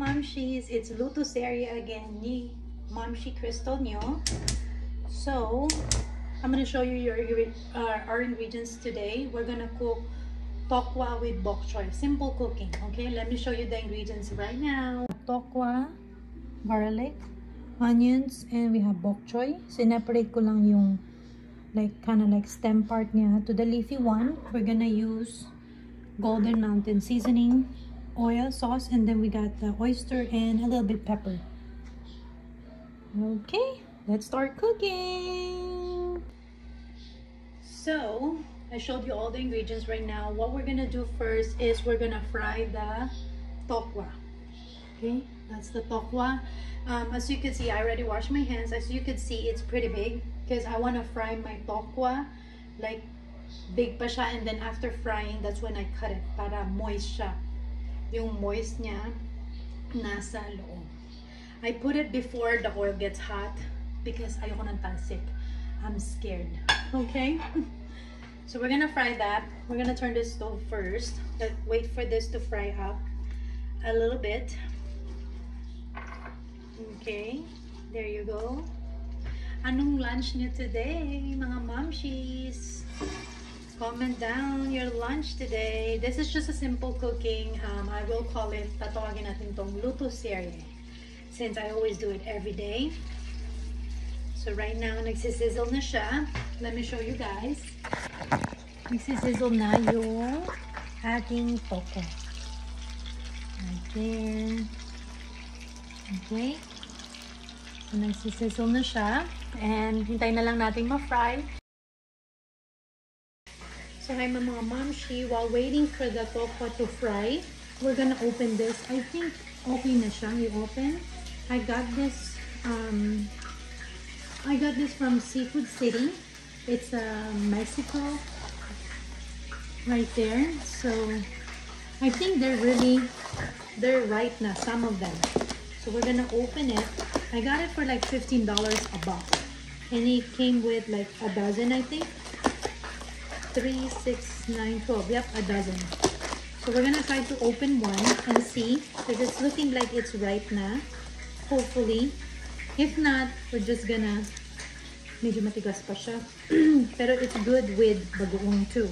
Mamshies, it's Luto Serie again ni Mamshi Crystal nyo. So, I'm gonna show you our ingredients today. We're gonna cook tokwa with bok choy. Simple cooking, okay? Let me show you the ingredients right now. Tokwa, garlic, onions, and we have bok choy. Sineparate ko lang yung kind of like stem part niya to the leafy one. We're gonna use Golden Mountain seasoning, oil, sauce, and then we got the oyster and a little bit pepper. Okay, let's start cooking. So I showed you all the ingredients right now. What we're gonna do first is we're gonna fry the tokwa. Okay, that's the tokwa. As you can see, I already washed my hands. As you can see, it's pretty big because I want to fry my tokwa like big pa siya, and then after frying, that's when I cut it para moist siya. Yung moist niya nasa loob. I put it before the oil gets hot because ayoko ng talsik. I'm scared. Okay? So we're gonna fry that. We're gonna turn the stove first. Wait for this to fry up a little bit. Okay, there you go. Anong lunch niyo today, mga Mamshies? Comment down your lunch today. This is just a simple cooking. I will call it, tatawagin natin tong Luto Serie, since I always do it every day. So right now, nagsisizzle na siya. Let me show you guys. Nagsisizzle na yung ating toko. Right there. Okay. So nagsisizzle na siya. And hintayin na lang natin ma-fry. So hi mga Mamshi, while waiting for the tokwa to fry, we're gonna open this. I think okay na siya. You open. I got this from Seafood City. It's Mexico right there. So I think they're right na, some of them. So we're gonna open it. I got it for like $15 a box, and it came with like a dozen, I think. 3, 6, 9, 12. Yep, a dozen. So we're gonna try to open one and see, because it's looking like it's ripe na. Hopefully. If not, we're just gonna, medyo matigas pa siya. Pero it's good with bagoong too.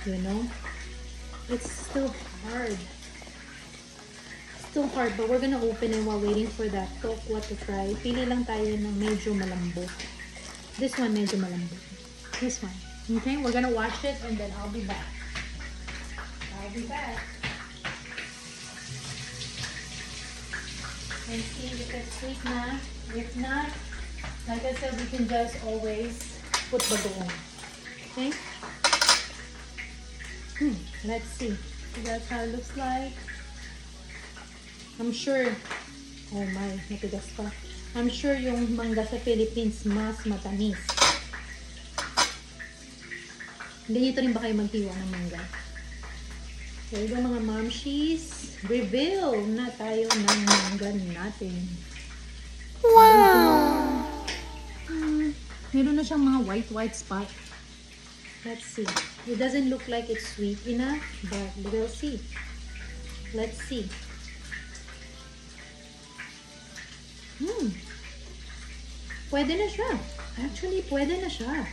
You know? It's still hard. Still hard, but we're gonna open it while waiting for that tokwa to fry. Pili lang tayo ng medyo malambot. This one medyo malambot. This one. Okay, we're gonna wash it and then I'll be back. And see if it's sweet na. If not, like I said, we can just always put bagoong. Okay? Let's see. That's how it looks like. I'm sure, oh my, matigas pa. I'm sure yung mangga sa Philippines mas matamis. Ganito rin ba kayo maghiwa ng mangga? So, ito mga Mamshies, reveal na tayo ng mangga natin. Wow! Meron na siyang mga white spot. Let's see. It doesn't look like it's sweet enough, but we'll see. Let's see. Pwede na siya. Actually, pwede na siya.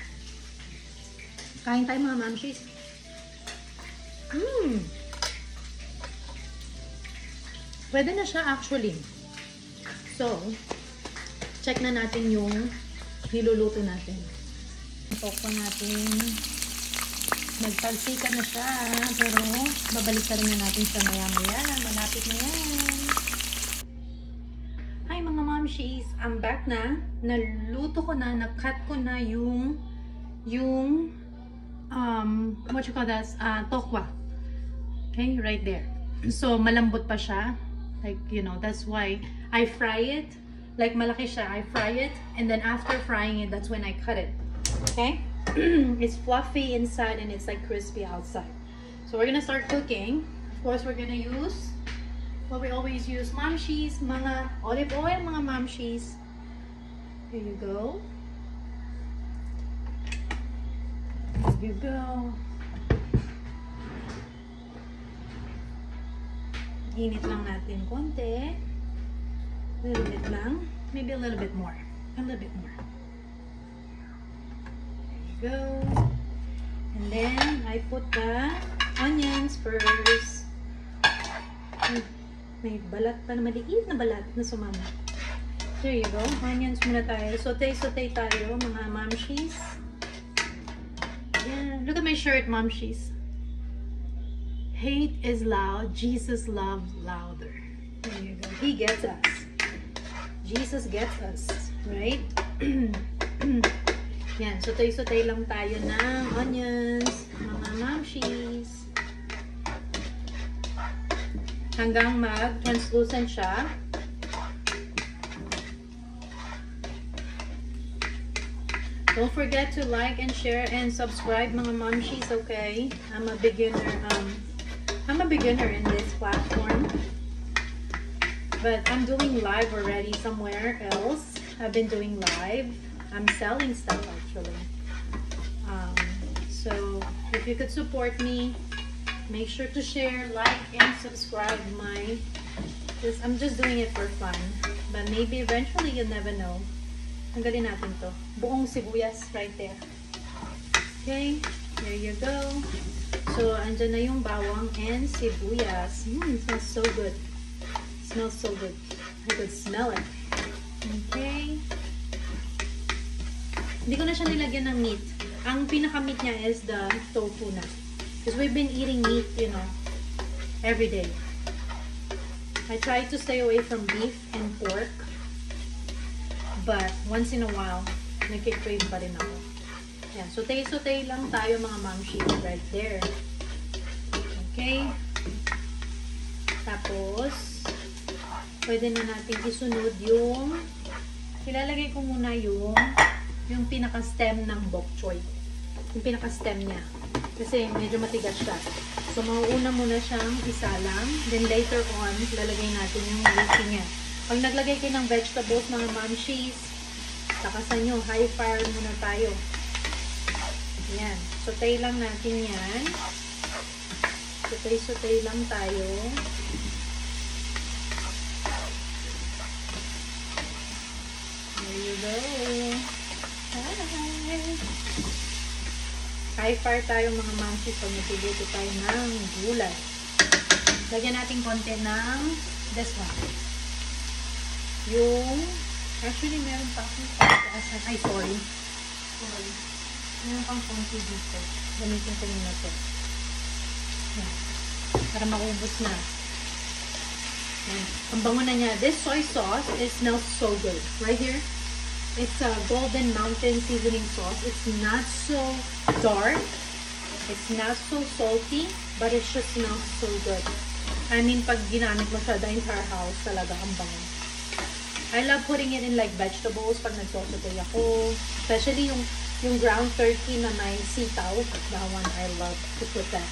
Kain tayo mga Mamshies. Pwede na siya actually. So, check na natin yung niluluto natin. Tokwa natin. Nagtalsika na siya. Pero, babalik na rin natin siya maya-maya. Malapit na yan. Hi mga Mamshies. I'm back na. Naluto ko na. Nag-cut ko na yung what you call that, tokwa. Okay, right there. So malambot pa siya, like, you know, that's why I fry it. Like malaki siya, I fry it, and then after frying it, that's when I cut it. Okay. It's fluffy inside and it's like crispy outside. So we're gonna start cooking. Of course, we're gonna use what we always use, Mamshies, mga olive oil, mga Mamshies. Here you go. There you go. Init lang natin konti. A little bit lang. Maybe a little bit more. A little bit more. There you go. And then, I put the onions first. May balat pa na maliit na balat na sumama. There you go. Onions muna tayo. Saute tayo, mga mamshies. Yeah. Look at my shirt, mamshies. Hate is loud. Jesus loves louder. There you go. He gets us. Jesus gets us. Right? Yan. Saute lang tayo ng onions, mga mamshies. Hanggang mag-translucent siya. Don't forget to like and share and subscribe, mga mamshies, okay? I'm a beginner in this platform. But I'm doing live already somewhere else. I've been doing live. I'm selling stuff actually. So if you could support me, make sure to share, like, and subscribe I'm just doing it for fun. But maybe eventually, you'll never know. Tanggalin natin to. Buong sibuyas right there. Okay, there you go. So, andyan na yung bawang and sibuyas. It smells so good. It smells so good. I could smell it. Okay. Hindi ko na siya nilagyan ng meat. Ang pinaka-meat niya is the tofu na. Because we've been eating meat, you know, every day. I try to stay away from beef and pork. But once in a while, nagkikrave pa rin ako. Yan. Saute lang tayo, mga mamshies, right there. Okay. Tapos, pwede na natin isunod yung, ilalagay ko muna yung pinaka-stem ng bok choy. Yung pinaka-stem niya. Kasi medyo matigas siya. So, mauuna muna siyang isa lang. Then later on, lalagay natin yung leafy niya. Pag naglagay kayo ng vegetables, mga mamshies, takasan nyo, high fire muna tayo. Yan. Saute lang natin yan. Saute lang tayo. There you go. Hi! High fire tayo, mga mamshies, pag nagluluto tayo ng gulay. Lagyan natin konti ng this one. Actually, meron pa akong pagkaasan. Ay, sorry. Meron pang konti dito. Gamitin ko muna ito. Yan. Para maubos na. Yan. Ang bango na niya. This soy sauce, it smells so good. Right here, it's a Golden Mountain seasoning sauce. It's not so dark. It's not so salty, but it just smells so good. I mean, pag ginamit mo siya, the entire house talaga ang bango. I love putting it in like vegetables pag nagsosotoy ako. Especially yung ground turkey na may sitaw. That one, I love to put that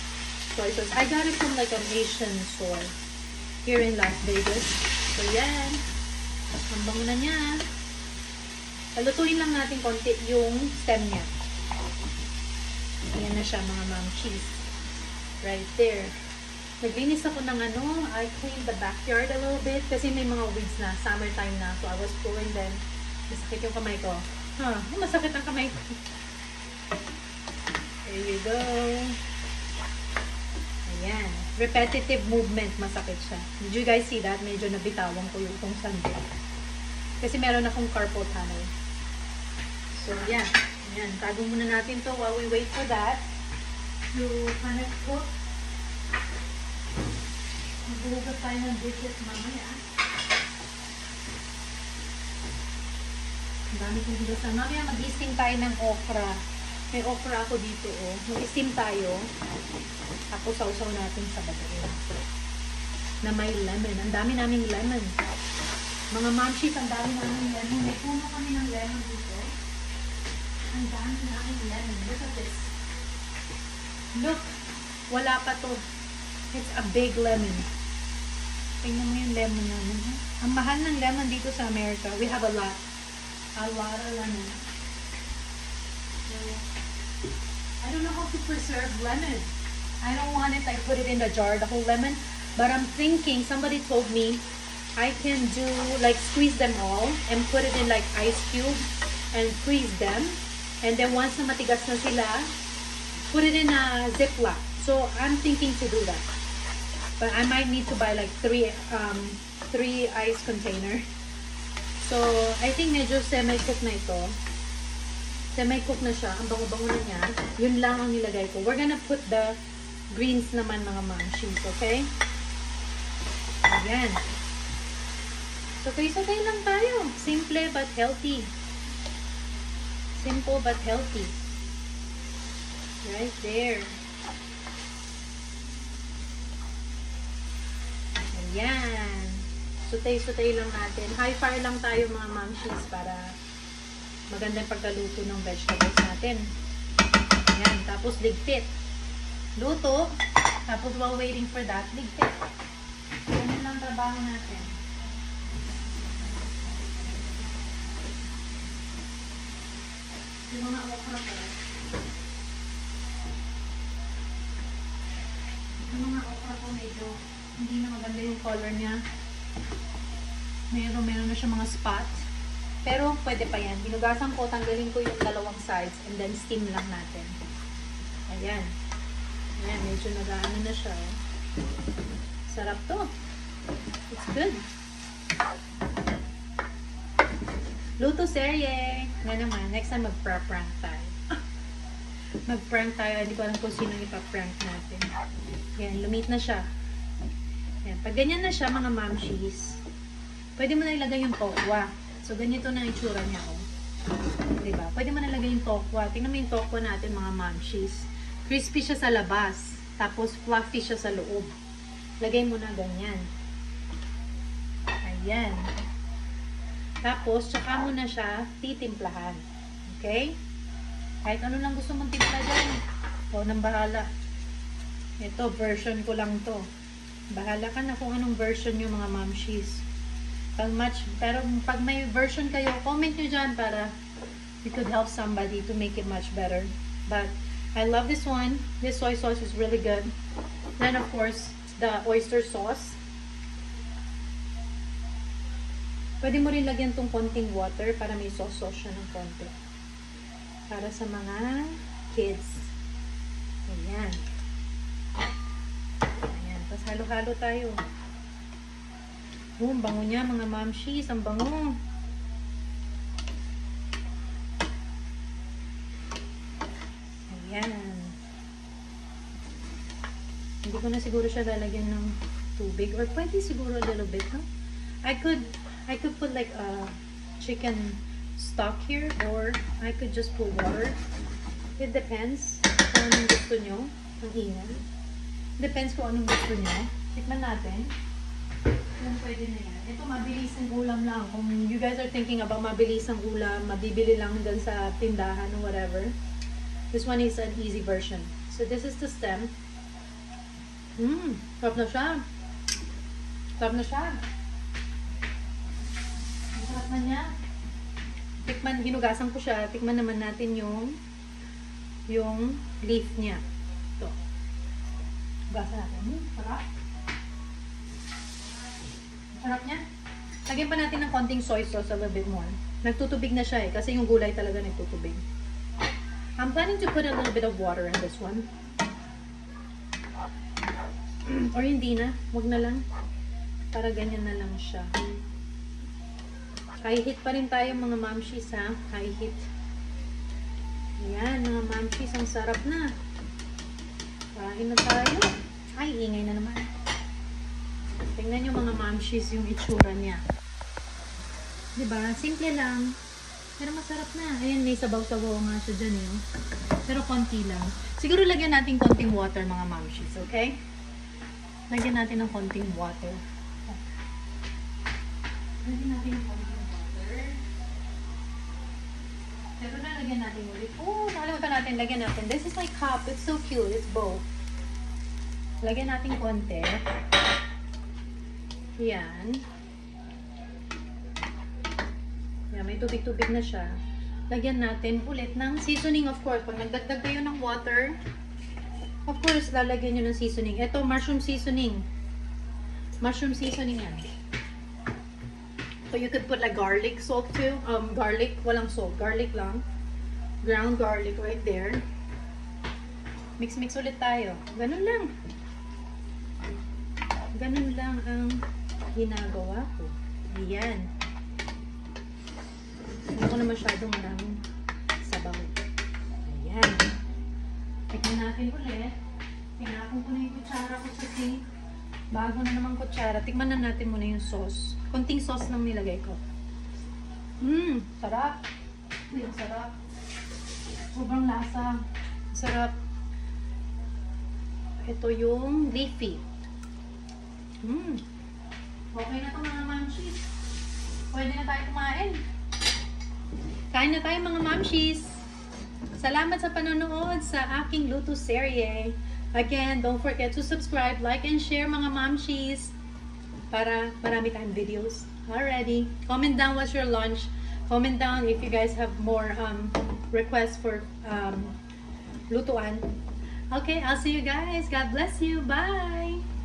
soy sauce. I got it from like an Asian store here in Las Vegas. So yan. Ang bango na niya. Palutuin lang natin konti yung stem niya. Ayan na siya, mga mamshies. Right there. Naglinis ako ng I cleaned the backyard a little bit kasi may mga weeds na, summertime na. So I was pulling them. Masakit yung kamay ko. Masakit ang kamay ko. There you go. Ayan. Repetitive movement, masakit siya. Did you guys see that? Medyo nabitawan ko yung itong sandal. Kasi meron akong carpal tunnel. So, yeah. Ayan. Tago muna natin to while we wait for that to kind of cook. Maghuhugas tayo ng dishes mamaya. Ang dami kong hugasan. Mamaya mag-steam tayo ng okra. May okra ako dito, oh. Mag-steam tayo. Tapos sausaw natin sa bagoong. Na may lemon. Ang dami naming lemon. Mga mamshies, ang dami naming lemon. May puno kami ng lemon dito. Ang dami naming lemon. Look at this. Look. Wala pa to. It's a big lemon. Tingnan mo yung lemon namin. Ang mahal ng lemon dito sa America. We have a lot. A lot of lemon. I don't know how to preserve lemon. I don't want it. I put it in the jar, the whole lemon. But I'm thinking, somebody told me, I can do like squeeze them all and put it in like ice cube and freeze them. And then once na matigas na sila, put it in a Ziploc. So I'm thinking to do that. But I might need to buy like three ice container. So I think medyo semi-cook na ito. Semi-cook na siya. Ang bango-bango na niya. Yun lang ang nilagay ko. We're gonna put the greens naman mga mamshies, okay? Ayan. So, sabay lang tayo. Simple but healthy. Simple but healthy. Right there. Ayan. Sutay-sutay lang natin. High fire lang tayo mga mamshies para maganda yung pagkaluto ng vegetables natin. Ayan. Tapos ligpit. Luto. Tapos while waiting for that, ligpit. Ganun lang trabaho natin. Yung mga okra ko. Yung mga okra ko medyo hindi na maganda yung color niya. Meron na siya mga spots. Pero pwede pa yan. Binugasan ko, tanggalin ko yung dalawang sides and then steam lang natin. Ayan. Ayan, medyo nag-ano na siya. Sarap to. It's good. Luto serye. Nga naman, next time mag-prank tayo. Mag-prank tayo. Hindi ko alam kung sino ipa-prank natin. Ayan, lumit na siya. Ayan, pag ganyan na siya, mga mamshies, pwede mo na ilagay yung tokwa. So, ganito na itsura niya, oh. Diba? Pwede mo na ilagay yung tokwa. Tingnan mo yung tokwa natin, mga mamshies. Crispy siya sa labas. Tapos, fluffy siya sa loob. Lagay mo na ganyan. Ayan. Tapos, tsaka mo na siya titimplahan. Okay? Kahit ano lang gusto mong timpla dyan. O, nang bahala. Ito, version ko lang to. Bahala ka na kung anong version yung mga mamshies. Pero pag may version kayo, comment nyo dyan para we could help somebody to make it much better. But, I love this one. This soy sauce is really good. Then, of course, the oyster sauce. Pwede mo rin lagyan tong konting water para may sauce siya ng konti. Para sa mga kids. Ayan. Ayan. Tapos halo-halo tayo. Oh, ang bango niya mga mamshies. Ang bango. Ayan. Hindi ko na siguro siya lalagyan ng tubig. Or pwede siguro a little bit, no? I could put like a chicken stock here, or I could just put water. It depends kung anong gusto nyo. Ang ingay. Depends kung anong gusto nyo. Tikman natin. Kung pwede na yan. Ito, mabilis ang ulam lang. Kung you guys are thinking about mabilis ang ulam, mabibili lang dun sa tindahan or whatever, this one is an easy version. So, this is the stem. Sarap na siya. Sarap na siya. Sarap na niya. Tikman, hinugasan ko siya. Tikman naman natin yung leaf niya. Ito. Hugasan natin. Sarap. Sarap niya. Lagyan pa natin ng konting soy sauce a little bit more. Nagtutubig na siya eh. Kasi yung gulay talaga nagtutubig. I'm planning to put a little bit of water in this one. Or hindi na. Huwag na lang. Para ganyan na lang siya. High heat pa rin tayo mga mamshies ha. High heat. Ayan mga mamshies. Ang sarap na. Kain na tayo. Ay, ingay na naman. Tingnan nyo mga mamshies yung itsura niya. Diba? Simple lang. Pero masarap na. Ayan, may sabaw-sabaw nga siya dyan yun. Pero konti lang. Siguro lagyan natin konting water mga mamshies. Okay? Lagyan natin ng konting water. Lagyan natin ng konting water. Pero nalagyan natin ulit. Oh, nakalimutan natin. Lagyan natin. This is my cup. It's so cute. It's bow. Lagyan natin konti. Yan. Yan, may tubig-tubig na siya. Lagyan natin ulit ng seasoning, of course. Pag nagdagdag kayo ng water, of course, lalagyan nyo ng seasoning. Ito, mushroom seasoning. Mushroom seasoning yan. But you could put like garlic salt too. Garlic, walang salt. Garlic lang. Ground garlic right there. Mix-mix ulit tayo. Ganun lang. Ganun lang ang ginagawa ko. Ayan. Hindi ko na masyadong maraming sabaw. Ayan. Tignan natin ulit. Tinapon ko na yung kutsara ko sa sink. Bago na naman kutsara. Tikman na natin muna yung sauce. Konting sauce lang nilagay ko. Sarap. Uy, sarap. Sobrang lasa. Sarap. Ito yung leafy. Okay na ito mga mamshies. Pwede na tayo kumain. Kain na tayo mga mamshies. Salamat sa panonood sa aking luto serye. Again, don't forget to subscribe, like, and share mga mamshies para marami tayong videos. Alrighty. Comment down what's your lunch. Comment down if you guys have more requests for lutuan. Okay, I'll see you guys. God bless you. Bye!